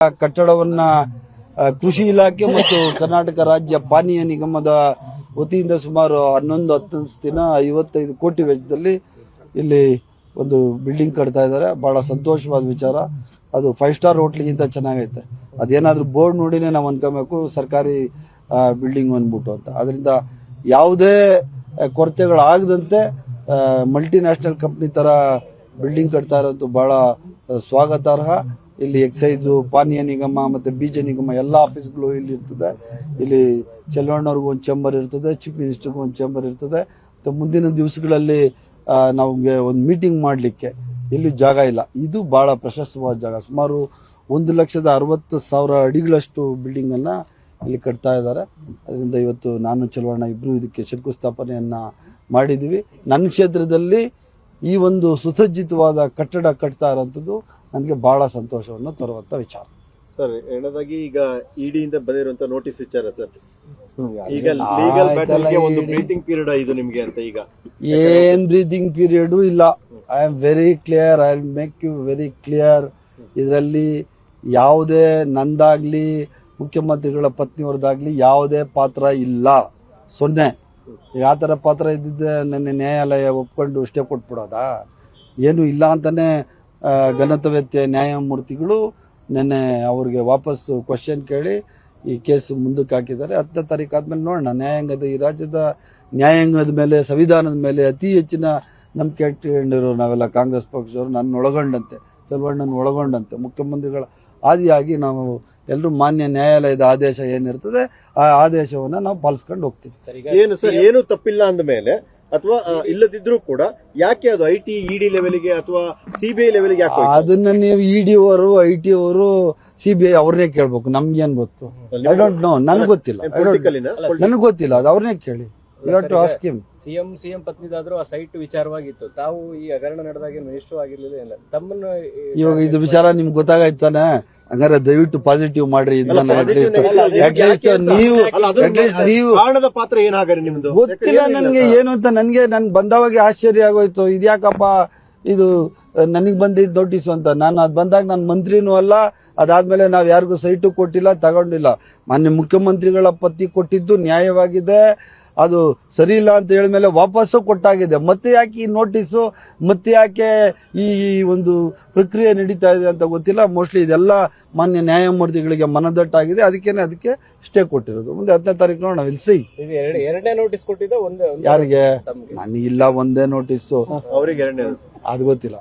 ಕಟ್ಟಡವನ್ನ ಕೃಷಿ ಇಲಾಖೆ ಮತ್ತು ಕರ್ನಾಟಕ ರಾಜ್ಯ ಪಾನೀಯ ನಿಗಮದ ವತಿಯಿಂದ ಸುಮಾರು 11 ದಿನ 55 ಕೋಟಿ ವೆಚ್ಚದಲ್ಲಿ ಇಲ್ಲಿ ಒಂದು ಬಿಲ್ಡಿಂಗ್ ಕಟ್ತಾ ಇದ್ದಾರೆ. ಬಹಳ ಸಂತೋಷವಾದ ವಿಚಾರ. ಅದು 5 ಸ್ಟಾರ್ ಹೋಟ್ಲಿಗಿಂತ ಚೆನ್ನಾಗೈತೆ. ಅದೇನಾದ್ರೂ ಬೋರ್ಡ್ ನೋಡಿನೇ ನಾವು ಅನ್ಕೋಬೇಕು ಸರ್ಕಾರಿ ಬಿಲ್ಡಿಂಗ್ ಅಂದ್ಬಿಟ್ಟು ಅಂತ. ಅದರಿಂದ ಯಾವುದೇ ಕೊರತೆಗಳಾಗದಂತೆ ಮಲ್ಟಿನ್ಯಾಷನಲ್ ಕಂಪ್ನಿ ತರ ಬಿಲ್ಡಿಂಗ್ ಕಟ್ತಾ ಇರೋದು ಬಹಳ ಸ್ವಾಗತಾರ್ಹ. ಇಲ್ಲಿ ಎಕ್ಸೈಸು, ಪಾನೀಯ ನಿಗಮ ಮತ್ತೆ ಬೀಜ ನಿಗಮ ಎಲ್ಲ ಆಫೀಸ್ಗಳು ಇಲ್ಲಿ ಇರ್ತದೆ. ಇಲ್ಲಿ ಚೆಲುವಣ್ಣವ್ರಿಗೂ ಒಂದು ಚೇಂಬರ್ ಇರ್ತದೆ, ಚೀಫ್ ಮಿನಿಸ್ಟರ್ಗೂ ಒಂದು ಚೇಂಬರ್ ಇರ್ತದೆ. ಮುಂದಿನ ದಿವಸಗಳಲ್ಲಿ ನಮಗೆ ಒಂದು ಮೀಟಿಂಗ್ ಮಾಡಲಿಕ್ಕೆ ಇಲ್ಲಿ ಜಾಗ ಇಲ್ಲ. ಇದು ಬಹಳ ಪ್ರಶಸ್ತವಾದ ಜಾಗ. ಸುಮಾರು 1,60,000 ಅಡಿಗಳಷ್ಟು ಬಿಲ್ಡಿಂಗ್ ಅನ್ನ ಇಲ್ಲಿ ಕಟ್ತಾ ಇದ್ದಾರೆ. ಅದರಿಂದ ಇವತ್ತು ನಾನು ಚೆಲುವಣ್ಣ ಇಬ್ರು ಇದಕ್ಕೆ ಶಂಕುಸ್ಥಾಪನೆಯನ್ನ ಮಾಡಿದೀವಿ. ನನ್ನ ಕ್ಷೇತ್ರದಲ್ಲಿ ಈ ಒಂದು ಸುಸಜ್ಜಿತವಾದ ಕಟ್ಟಡ ಕಟ್ತಾ ಇರೋಂಥದ್ದು ನನಗೆ ಬಹಳ ಸಂತೋಷವನ್ನು ತರುವಂತ ವಿಚಾರ. ಸರ್, ಎರಡನೇದಾಗಿ ಈಗ ಇಡಿಯಿಂದ ಬಂದಿರುವಂತ ನೋಟಿಸ್ ವಿಚಾರ ಸರ್, ಈಗ ಲೀಗಲ್ ಬ್ಯಾಟಲ್ಗೆ ಒಂದು ಬ್ರೀತಿಂಗ್ ಪೀರಿಯಡ್ ಇದು ನಿಮ್ಗೆ ಅಂತ. ಈಗ ಏನ್ ಬ್ರೀತಿಂಗ್ ಪೀರಿಯಡ್ ಇಲ್ಲ. I am very clear. I will make you very clear. ಇದರಲ್ಲಿ ಯಾವುದೇ ನಂದಾಗ್ಲಿ ಮುಖ್ಯಮಂತ್ರಿಗಳ ಪತ್ನಿಯವ್ರದ್ದಾಗ್ಲಿ ಯಾವುದೇ ಪಾತ್ರ ಇಲ್ಲ. 0. ಯಾವ ತರ ಪಾತ್ರ ಇದ್ದಿದ್ದೆ ನನ್ನ ನ್ಯಾಯಾಲಯ ಒಪ್ಕೊಂಡು ಸ್ಟೇ ಕೊಟ್ಬಿಡೋದಾ? ಏನು ಇಲ್ಲ ಅಂತಾನೆ ಘನತವ್ಯತ್ಯ ನ್ಯಾಯಮೂರ್ತಿಗಳು ನಿನ್ನೆ ಅವ್ರಿಗೆ ವಾಪಸ್ ಕ್ವಶನ್ ಕೇಳಿ ಈ ಕೇಸ್ ಮುಂದಕ್ಕೆ ಹಾಕಿದ್ದಾರೆ. 10ನೇ ತಾರೀಕು ಆದ್ಮೇಲೆ ನೋಡೋಣ. ನ್ಯಾಯಾಂಗದ ಈ ರಾಜ್ಯದ ನ್ಯಾಯಾಂಗದ ಮೇಲೆ, ಸಂವಿಧಾನದ ಮೇಲೆ ಅತಿ ಹೆಚ್ಚಿನ ನಂಬಿಕೆ ಇಟ್ಕೊಂಡಿರೋ ನಾವೆಲ್ಲ ಕಾಂಗ್ರೆಸ್ ಪಕ್ಷದವರು, ನನ್ನ ಒಳಗೊಂಡಂತೆ, ಚೆಲುವಣ್ಣನ ಒಳಗೊಂಡಂತೆ ಮುಖ್ಯಮಂತ್ರಿಗಳ ಆದಿಯಾಗಿ ನಾವು ಎಲ್ಲರೂ ಮಾನ್ಯ ನ್ಯಾಯಾಲಯದ ಆದೇಶ ಏನಿರ್ತದೆ ಆ ಆದೇಶವನ್ನ ನಾವು ಪಾಲಿಸ್ಕೊಂಡು ಹೋಗ್ತೀವಿ. ಏನು ಸರ್, ಏನು ತಪ್ಪಿಲ್ಲ ಅಂದ ಮೇಲೆ ಅಥವಾ ಇಲ್ಲದಿದ್ರೂ ಕೂಡ ಯಾಕೆ ಅದು IT ED ಲೆವೆಲ್ಗೆ ಅಥವಾ CBI ಲೆವೆಲ್ಗೆ ಯಾಕೆ? ಅದನ್ನ ನೀವು ED ಅವರು, IT ಅವರು, CBI ಅವ್ರನ್ನೇ ಕೇಳ್ಬೇಕು. ನಮ್ಗೇನ್ ಗೊತ್ತು? I don't know. ನನ್ಗೆ ಗೊತ್ತಿಲ್ಲ. ನನಗೆ ಗೊತ್ತಿಲ್ಲ. ಅದು ಅವ್ರನ್ನೇ ಕೇಳಿ. ಸಿಎಂ ಪತ್ನಿದಾದ್ರೂ ಆ ಸೈಟ್ ವಿಚಾರವಾಗಿತ್ತು. ತಾವು ಈ ಹಗರಣ ನಡೆದಾಗ ಮಿನಿಸ್ಟರ್ ಆಗಿರ್ಲಿಲ್ಲ ಇಲ್ಲ. ತಮ್ಮನ್ನ ಇವಾಗ ಇದು ವಿಚಾರ ನಿಮ್ಗೆ ಗೊತ್ತಾಗಾಯ್ತಾನೆ. ಹಂಗಾರೆ ದಯವಿಟ್ಟು ಪಾಸಿಟಿವ್ ಮಾಡ್ರಿ. ನೀವು ಕಾರಣದ ಪಾತ್ರ ಏನಾಗರಿ ನಿಮ್ದು ಗೊತ್ತಿಲ್ಲ ನನ್ಗೆ ಏನು ಅಂತ. ನನ್ ಬಂದವಾಗ ಆಶ್ಚರ್ಯ ಆಗೋಯ್ತು. ಇದ್ಯಾಕಪ್ಪ ಇದು ನನಗ್ ಬಂದಿದ್ ನೋಟಿಸ್ ಅಂತ. ನಾನು ಅದ್ ಬಂದಾಗ ನಾನು ಮಂತ್ರಿನೂ ಅಲ್ಲ. ಅದಾದ್ಮೇಲೆ ನಾವ್ ಯಾರಿಗೂ ಸೈಟು ಕೊಟ್ಟಿಲ್ಲ, ತಗೊಂಡಿಲ್ಲ. ಮಾನ್ಯ ಮುಖ್ಯಮಂತ್ರಿಗಳ ಪತ್ನಿ ಕೊಟ್ಟಿದ್ದು ನ್ಯಾಯವಾಗಿದೆ. ಅದು ಸರಿ ಇಲ್ಲ ಅಂತ ಹೇಳಿದ್ಮೇಲೆ ವಾಪಸ್ಸು ಕೊಟ್ಟಾಗಿದೆ. ಮತ್ತೆ ಯಾಕೆ ಈ ನೋಟಿಸು, ಮತ್ತೆ ಯಾಕೆ ಈ ಒಂದು ಪ್ರಕ್ರಿಯೆ ನಡೀತಾ ಇದೆ ಅಂತ ಗೊತ್ತಿಲ್ಲ. ಮೋಸ್ಟ್ಲಿ ಇದೆಲ್ಲ ಮಾನ್ಯ ನ್ಯಾಯಮೂರ್ತಿಗಳಿಗೆ ಮನದಟ್ಟಾಗಿದೆ. ಅದಕ್ಕೆ ಸ್ಟೇ ಕೊಟ್ಟಿರೋದು. ಮುಂದೆ 10ನೇ ತಾರೀಕು ನೋಡೋಣ. ವಿಲ್ಸಿ. ಎರಡನೇ ನೋಟಿಸ್ ಕೊಟ್ಟಿದ್ದ ಯಾರಿಗೆ? ನನಗಿಲ್ಲ ಒಂದೇ ನೋಟಿಸ್. ಅವ್ರಿಗೆ ಎರಡನೇ ಅದು ಗೊತ್ತಿಲ್ಲ.